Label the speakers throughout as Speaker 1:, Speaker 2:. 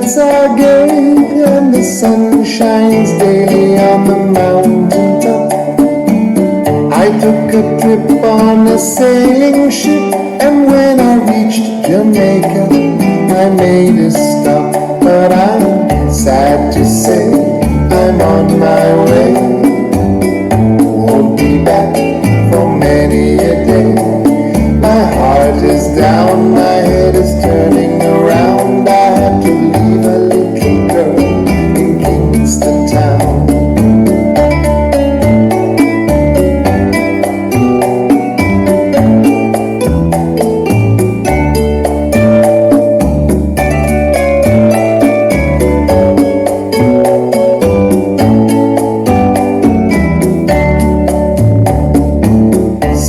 Speaker 1: nights are gay and the sun shines daily on the mountain top. I took a trip on a sailing ship, and when I reached Jamaica, I made a stop. But I'm sad to say I'm on my way. Won't be back for many a day. My heart is down, my head is turning around. I have to leave a little girl in Kingston town.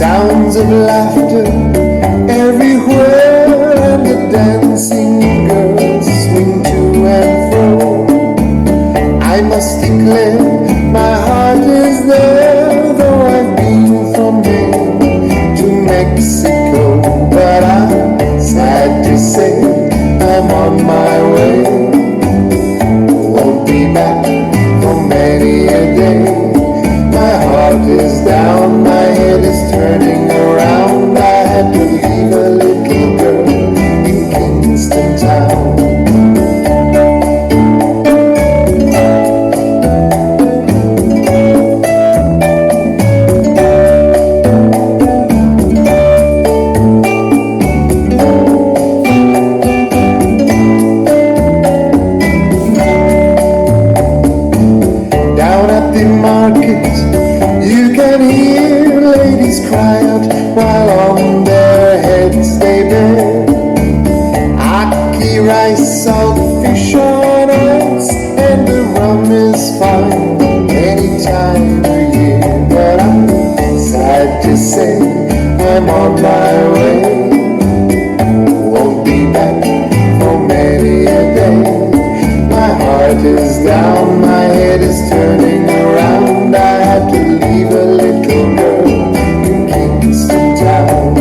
Speaker 1: Sounds of laughter everywhere, and the dancing girls swing to and fro. I must declare my heart is there, though I've been from Heng to Mexico. But I'm sad to say I'm on my way. Won't be back for many a day. My heart is down, my head is turning around. I had to leave a little girl in Kingston town. Down at the market, you can hear ladies cry out while on their heads they bear ackee rice, salt fish on ice, and the rum is fine any time of year. But I'm sad to say I'm on my way. Won't be back for many a day. My heart is down, my head is turning around. I have to leave a little girl in Kingston town.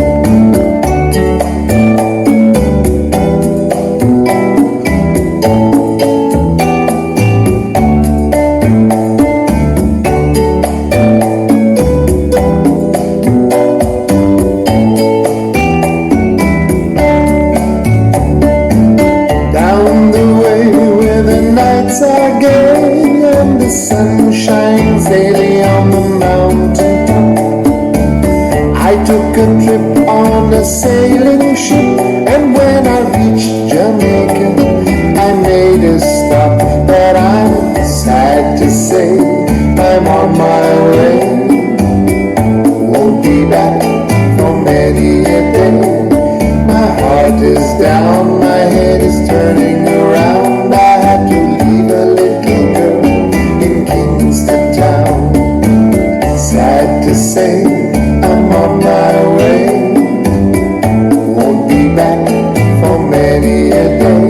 Speaker 1: Down the way where the nights are gay and the sun shines daily on the mountain top, I took a trip on a sailing ship, and when I reached Jamaica, I made a stop. But I'm sad to say I'm on my way. Won't be back for many a day. My heart is down, my head is turning around. I had to leave a little girl in Kingston town. Sad to say I'm on my way. Won't be back for many a day.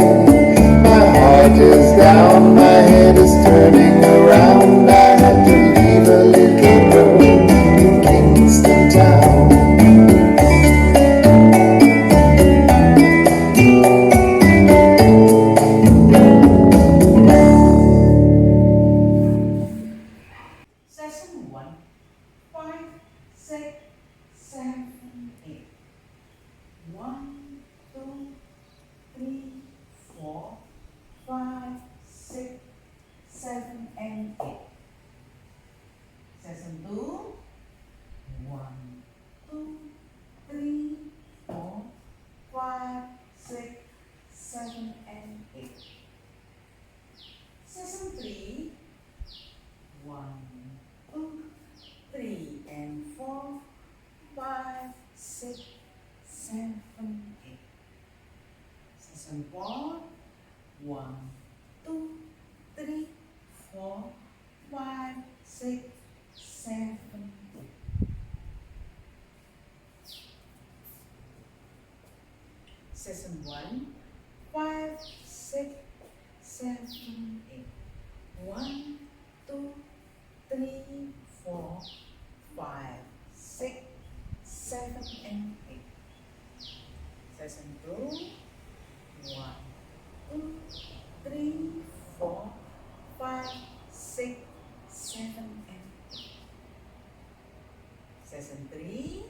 Speaker 1: My heart is down, my head is turning around. I had to leave a little girl in Kingston town.
Speaker 2: Session 1, 5, 6, 7, 8. 1, 2, 3, 4, 5, 6, 7, and 8. Session 2, 1, 2, 3, 4, 5, 6, 7, and 8. Session 3, 1, 2, 3, and 4, 5, 6, 7, 8. Session 4, 1, 2, 3, 4, 5, 6, 7, 8. Session 1, 5, 6, 7, 8. 1, 2, 3, 4, 5, 6, 7, and 8. Session 2, 1, 2, 3, 3,